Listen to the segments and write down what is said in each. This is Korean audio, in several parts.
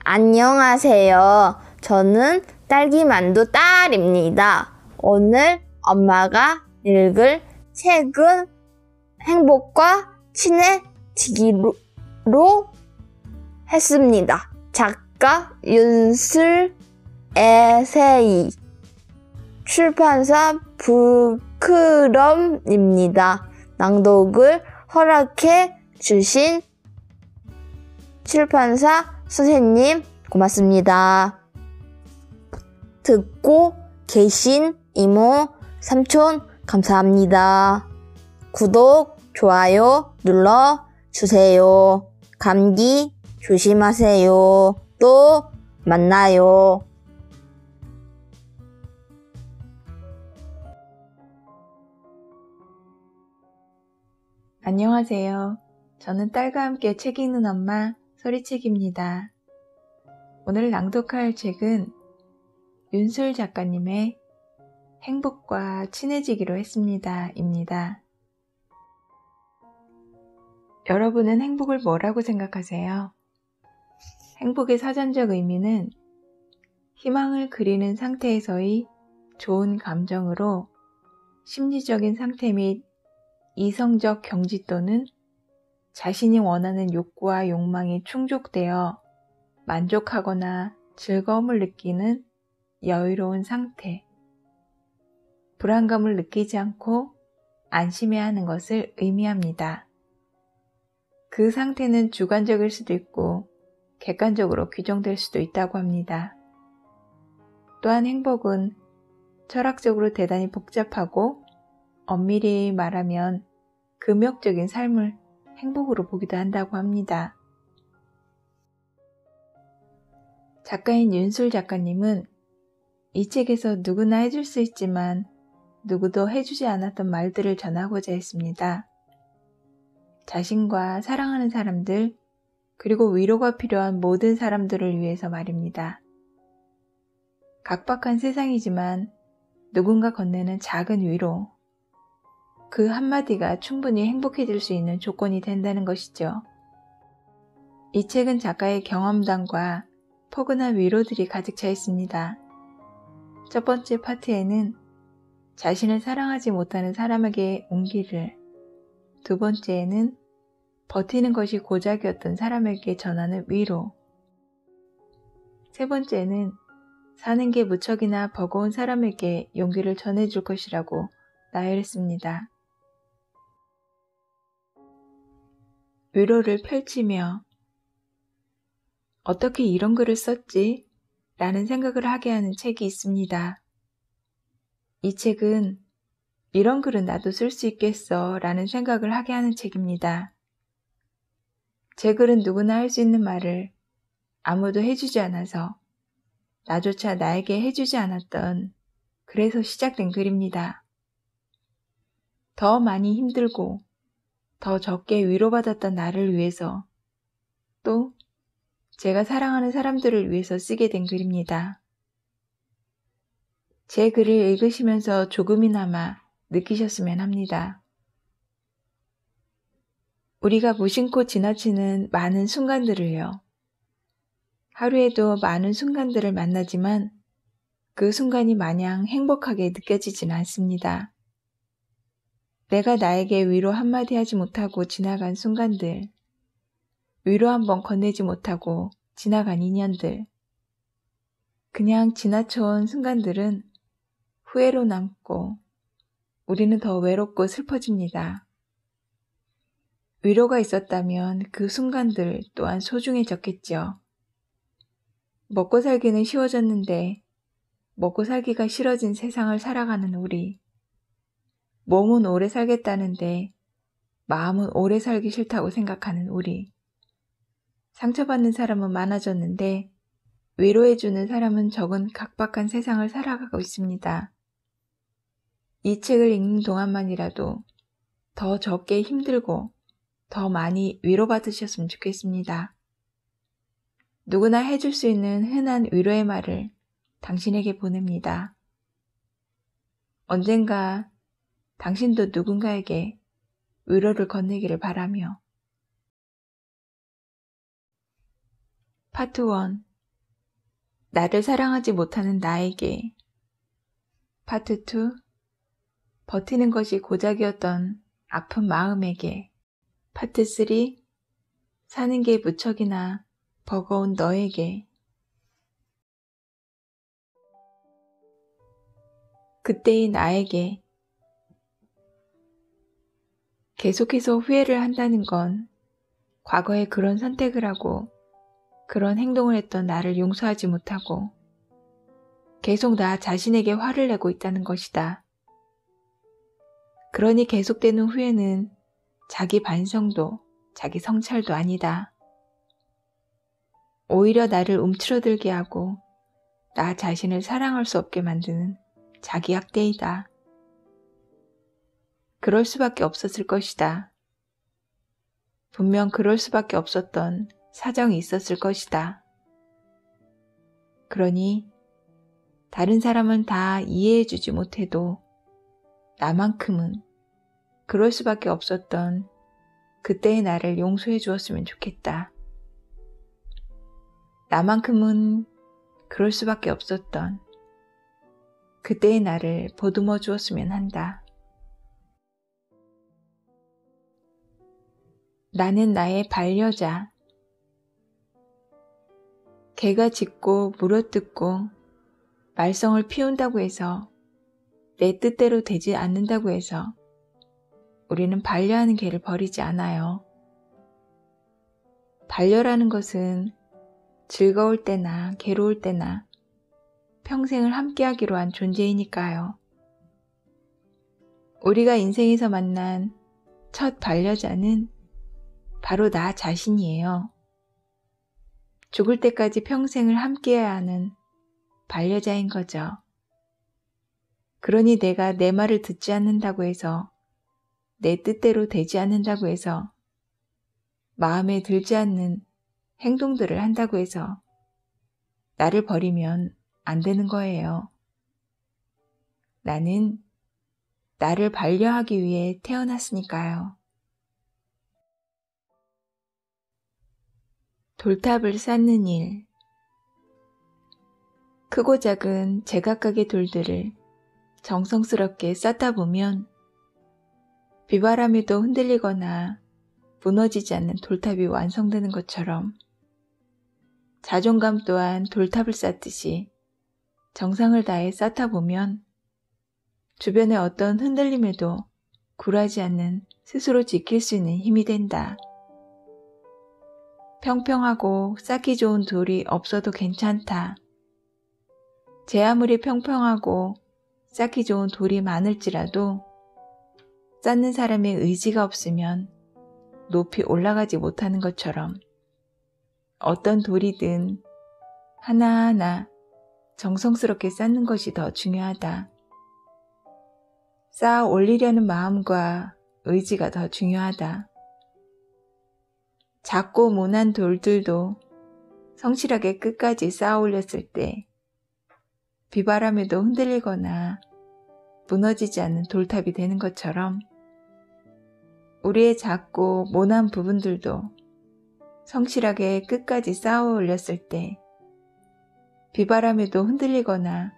안녕하세요. 저는 딸기만두 딸입니다. 오늘 엄마가 읽을 책은 행복과 친해지기로 했습니다. 작가 윤슬 에세이, 출판사 부크럼입니다. 낭독을 허락해 주신 출판사 선생님 고맙습니다. 듣고 계신 이모, 삼촌 감사합니다. 구독, 좋아요 눌러주세요. 감기 조심하세요. 또 만나요. 안녕하세요. 저는 딸과 함께 책 읽는 엄마 소리책입니다. 오늘 낭독할 책은 윤술 작가님의 행복과 친해지기로 했습니다 입니다. 여러분은 행복을 뭐라고 생각하세요? 행복의 사전적 의미는 희망을 그리는 상태에서의 좋은 감정으로 심리적인 상태 및 이성적 경지 또는 자신이 원하는 욕구와 욕망이 충족되어 만족하거나 즐거움을 느끼는 여유로운 상태, 불안감을 느끼지 않고 안심해야 하는 것을 의미합니다. 그 상태는 주관적일 수도 있고 객관적으로 규정될 수도 있다고 합니다. 또한 행복은 철학적으로 대단히 복잡하고 엄밀히 말하면 금욕적인 삶을 행복으로 보기도 한다고 합니다. 작가인 윤술 작가님은 이 책에서 누구나 해줄 수 있지만 누구도 해주지 않았던 말들을 전하고자 했습니다. 자신과 사랑하는 사람들, 그리고 위로가 필요한 모든 사람들을 위해서 말입니다. 각박한 세상이지만 누군가 건네는 작은 위로, 그 한마디가 충분히 행복해질 수 있는 조건이 된다는 것이죠. 이 책은 작가의 경험담과 포근한 위로들이 가득 차 있습니다. 첫 번째 파트에는 자신을 사랑하지 못하는 사람에게 온기를, 두 번째에는 버티는 것이 고작이었던 사람에게 전하는 위로, 세 번째는 사는 게 무척이나 버거운 사람에게 용기를 전해줄 것이라고 나열했습니다. 위로를 펼치며 어떻게 이런 글을 썼지? 라는 생각을 하게 하는 책이 있습니다. 이 책은 이런 글은 나도 쓸 수 있겠어 라는 생각을 하게 하는 책입니다. 제 글은 누구나 할 수 있는 말을 아무도 해주지 않아서 나조차 나에게 해주지 않았던, 그래서 시작된 글입니다. 더 많이 힘들고 더 적게 위로받았던 나를 위해서, 또 제가 사랑하는 사람들을 위해서 쓰게 된 글입니다. 제 글을 읽으시면서 조금이나마 느끼셨으면 합니다. 우리가 무심코 지나치는 많은 순간들을요. 하루에도 많은 순간들을 만나지만 그 순간이 마냥 행복하게 느껴지진 않습니다. 내가 나에게 위로 한마디 하지 못하고 지나간 순간들, 위로 한번 건네지 못하고 지나간 인연들, 그냥 지나쳐온 순간들은 후회로 남고 우리는 더 외롭고 슬퍼집니다. 위로가 있었다면 그 순간들 또한 소중해졌겠죠. 먹고 살기는 쉬워졌는데 먹고 살기가 싫어진 세상을 살아가는 우리, 몸은 오래 살겠다는데 마음은 오래 살기 싫다고 생각하는 우리, 상처받는 사람은 많아졌는데 위로해주는 사람은 적은 각박한 세상을 살아가고 있습니다. 이 책을 읽는 동안만이라도 더 적게 힘들고 더 많이 위로받으셨으면 좋겠습니다. 누구나 해줄 수 있는 흔한 위로의 말을 당신에게 보냅니다. 언젠가 당신도 누군가에게 위로를 건네기를 바라며. 파트 1. 나를 사랑하지 못하는 나에게. 파트 2. 버티는 것이 고작이었던 아픈 마음에게. 파트 3. 사는 게 무척이나 버거운 너에게. 그때의 나에게. 계속해서 후회를 한다는 건 과거에 그런 선택을 하고 그런 행동을 했던 나를 용서하지 못하고 계속 나 자신에게 화를 내고 있다는 것이다. 그러니 계속되는 후회는 자기 반성도 자기 성찰도 아니다. 오히려 나를 움츠러들게 하고 나 자신을 사랑할 수 없게 만드는 자기 학대이다. 그럴 수밖에 없었을 것이다. 분명 그럴 수밖에 없었던 사정이 있었을 것이다. 그러니 다른 사람은 다 이해해주지 못해도 나만큼은 그럴 수밖에 없었던 그때의 나를 용서해 주었으면 좋겠다. 나만큼은 그럴 수밖에 없었던 그때의 나를 보듬어 주었으면 한다. 나는 나의 반려자. 개가 짖고 물어뜯고 말썽을 피운다고 해서 내 뜻대로 되지 않는다고 해서 우리는 반려하는 개를 버리지 않아요. 반려라는 것은 즐거울 때나 괴로울 때나 평생을 함께하기로 한 존재이니까요. 우리가 인생에서 만난 첫 반려자는 바로 나 자신이에요. 죽을 때까지 평생을 함께해야 하는 반려자인 거죠. 그러니 내가 내 말을 듣지 않는다고 해서 내 뜻대로 되지 않는다고 해서 마음에 들지 않는 행동들을 한다고 해서 나를 버리면 안 되는 거예요. 나는 나를 반려하기 위해 태어났으니까요. 돌탑을 쌓는 일. 크고 작은 제각각의 돌들을 정성스럽게 쌓다 보면 비바람에도 흔들리거나 무너지지 않는 돌탑이 완성되는 것처럼 자존감 또한 돌탑을 쌓듯이 정성을 다해 쌓다 보면 주변의 어떤 흔들림에도 굴하지 않는 스스로 지킬 수 있는 힘이 된다. 평평하고 쌓기 좋은 돌이 없어도 괜찮다. 제 아무리 평평하고 쌓기 좋은 돌이 많을지라도 쌓는 사람의 의지가 없으면 높이 올라가지 못하는 것처럼 어떤 돌이든 하나하나 정성스럽게 쌓는 것이 더 중요하다. 쌓아 올리려는 마음과 의지가 더 중요하다. 작고 모난 돌들도 성실하게 끝까지 쌓아 올렸을 때 비바람에도 흔들리거나 무너지지 않는 돌탑이 되는 것처럼 우리의 작고 모난 부분들도 성실하게 끝까지 쌓아 올렸을 때 비바람에도 흔들리거나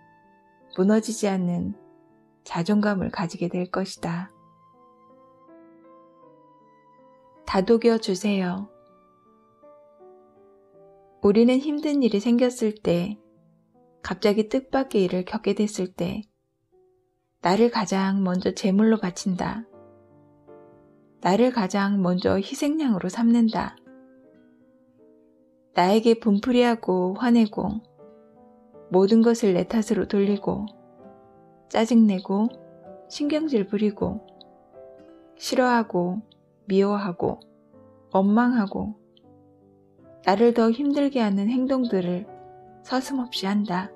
무너지지 않는 자존감을 가지게 될 것이다. 다독여 주세요. 우리는 힘든 일이 생겼을 때, 갑자기 뜻밖의 일을 겪게 됐을 때 나를 가장 먼저 제물로 바친다. 나를 가장 먼저 희생양으로 삼는다. 나에게 분풀이하고 화내고 모든 것을 내 탓으로 돌리고 짜증내고 신경질 부리고 싫어하고 미워하고 원망하고 나를 더 힘들게 하는 행동들을 서슴없이 한다.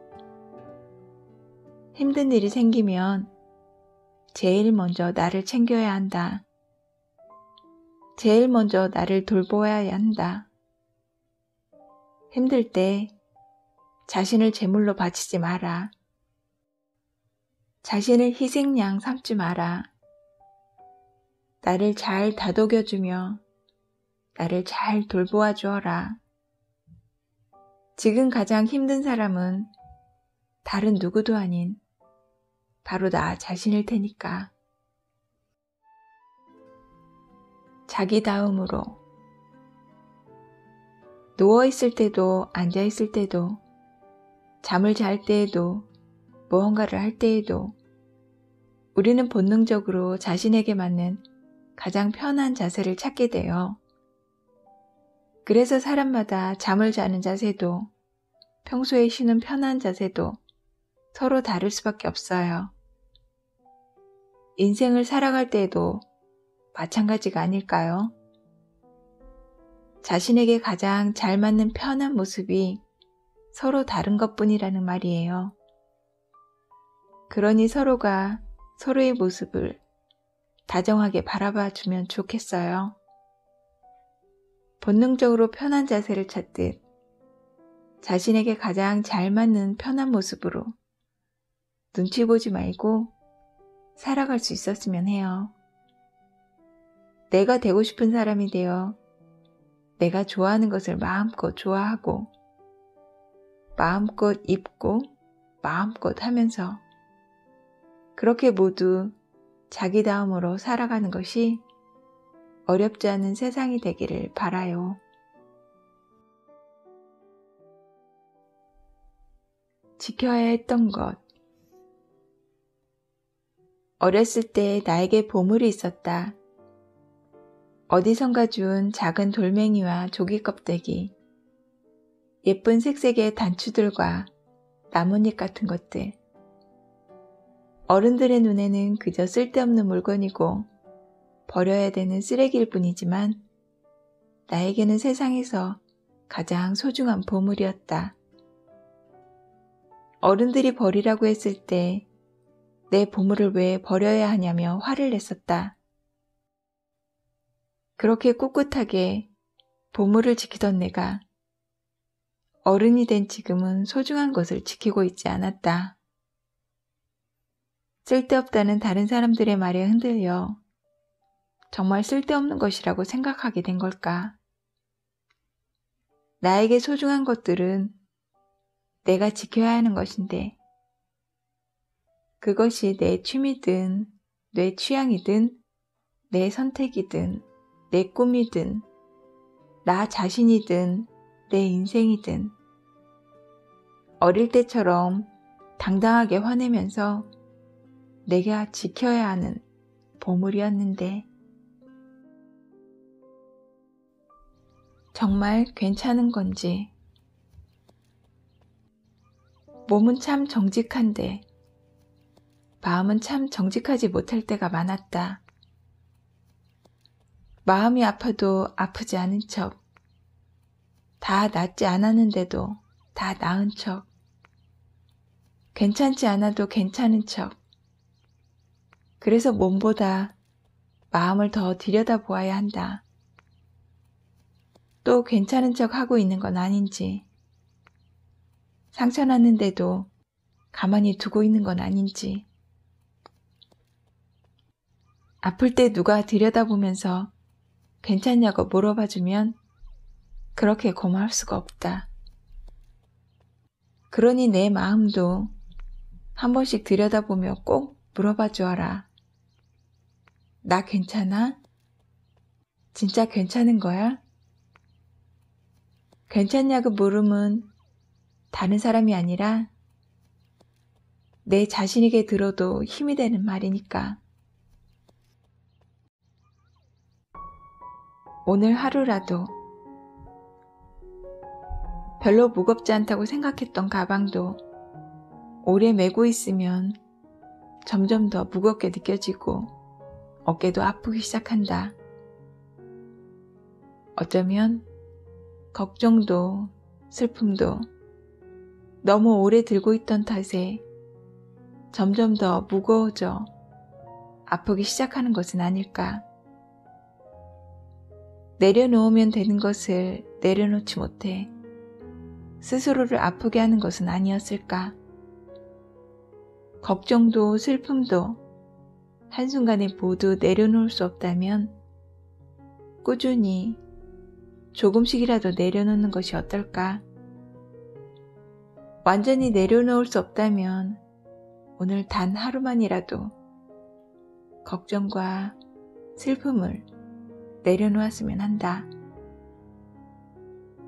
힘든 일이 생기면 제일 먼저 나를 챙겨야 한다. 제일 먼저 나를 돌보아야 한다. 힘들 때 자신을 제물로 바치지 마라. 자신을 희생양 삼지 마라. 나를 잘 다독여주며 나를 잘 돌보아 주어라. 지금 가장 힘든 사람은 다른 누구도 아닌 바로 나 자신일 테니까. 자기다움으로 누워있을 때도 앉아있을 때도 잠을 잘 때에도 무언가를 할 때에도 우리는 본능적으로 자신에게 맞는 가장 편한 자세를 찾게 돼요. 그래서 사람마다 잠을 자는 자세도 평소에 쉬는 편한 자세도 서로 다를 수밖에 없어요. 인생을 살아갈 때에도 마찬가지가 아닐까요? 자신에게 가장 잘 맞는 편한 모습이 서로 다른 것뿐이라는 말이에요. 그러니 서로가 서로의 모습을 다정하게 바라봐 주면 좋겠어요. 본능적으로 편한 자세를 찾듯 자신에게 가장 잘 맞는 편한 모습으로 눈치 보지 말고 살아갈 수 있었으면 해요. 내가 되고 싶은 사람이 되어 내가 좋아하는 것을 마음껏 좋아하고 마음껏 입고 마음껏 하면서 그렇게 모두 자기다움으로 살아가는 것이 어렵지 않은 세상이 되기를 바라요. 지켜야 했던 것. 어렸을 때 나에게 보물이 있었다. 어디선가 준 작은 돌멩이와 조개 껍데기, 예쁜 색색의 단추들과 나뭇잎 같은 것들. 어른들의 눈에는 그저 쓸데없는 물건이고 버려야 되는 쓰레기일 뿐이지만 나에게는 세상에서 가장 소중한 보물이었다. 어른들이 버리라고 했을 때 내 보물을 왜 버려야 하냐며 화를 냈었다. 그렇게 꿋꿋하게 보물을 지키던 내가 어른이 된 지금은 소중한 것을 지키고 있지 않았다. 쓸데없다는 다른 사람들의 말에 흔들려 정말 쓸데없는 것이라고 생각하게 된 걸까? 나에게 소중한 것들은 내가 지켜야 하는 것인데 그것이 내 취미든 내 취향이든 내 선택이든 내 꿈이든 나 자신이든 내 인생이든 어릴 때처럼 당당하게 화내면서 내가 지켜야 하는 보물이었는데 정말 괜찮은 건지. 몸은 참 정직한데 마음은 참 정직하지 못할 때가 많았다. 마음이 아파도 아프지 않은 척, 다 낫지 않았는데도 다 나은 척, 괜찮지 않아도 괜찮은 척. 그래서 몸보다 마음을 더 들여다보아야 한다. 또 괜찮은 척 하고 있는 건 아닌지, 상처났는데도 가만히 두고 있는 건 아닌지, 아플 때 누가 들여다보면서 괜찮냐고 물어봐주면 그렇게 고마울 수가 없다. 그러니 내 마음도 한 번씩 들여다보며 꼭 물어봐 주어라. 나 괜찮아? 진짜 괜찮은 거야? 괜찮냐고 물음은 다른 사람이 아니라 내 자신에게 들어도 힘이 되는 말이니까. 오늘 하루라도 별로 무겁지 않다고 생각했던 가방도 오래 메고 있으면 점점 더 무겁게 느껴지고 어깨도 아프기 시작한다. 어쩌면 걱정도 슬픔도 너무 오래 들고 있던 탓에 점점 더 무거워져 아프기 시작하는 것은 아닐까. 내려놓으면 되는 것을 내려놓지 못해 스스로를 아프게 하는 것은 아니었을까. 걱정도 슬픔도 한순간에 모두 내려놓을 수 없다면 꾸준히 조금씩이라도 내려놓는 것이 어떨까. 완전히 내려놓을 수 없다면 오늘 단 하루만이라도 걱정과 슬픔을 내려놓았으면 한다.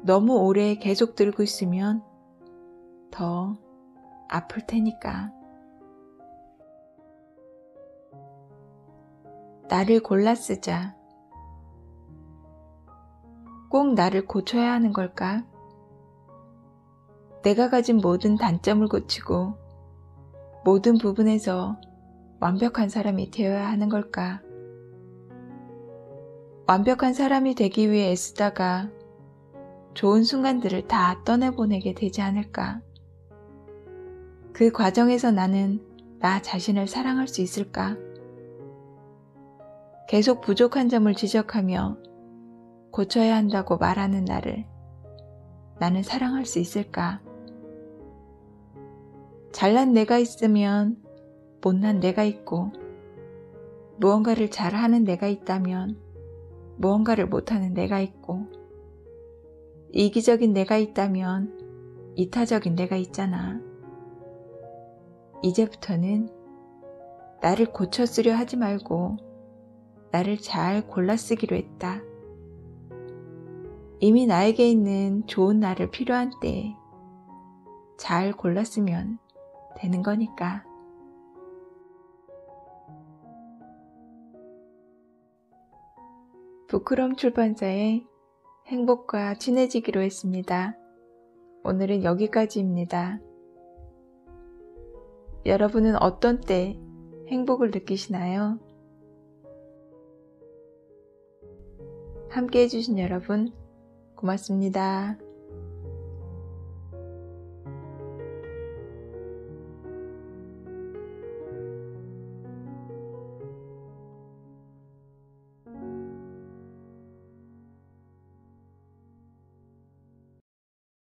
너무 오래 계속 들고 있으면 더 아플 테니까. 나를 골라 쓰자. 꼭 나를 고쳐야 하는 걸까? 내가 가진 모든 단점을 고치고 모든 부분에서 완벽한 사람이 되어야 하는 걸까? 완벽한 사람이 되기 위해 애쓰다가 좋은 순간들을 다 떠내보내게 되지 않을까? 그 과정에서 나는 나 자신을 사랑할 수 있을까? 계속 부족한 점을 지적하며 고쳐야 한다고 말하는 나는 사랑할 수 있을까? 잘난 내가 있으면 못난 내가 있고, 무언가를 잘하는 내가 있다면 무언가를 못하는 내가 있고, 이기적인 내가 있다면 이타적인 내가 있잖아. 이제부터는 나를 고쳐 쓰려 하지 말고 나를 잘 골라 쓰기로 했다. 이미 나에게 있는 좋은 나를 필요한 때에 잘 골라 쓰면 되는 거니까. 부끄럼 출판사의 행복과 친해지기로 했습니다. 오늘은 여기까지입니다. 여러분은 어떤 때 행복을 느끼시나요? 함께 해주신 여러분 고맙습니다.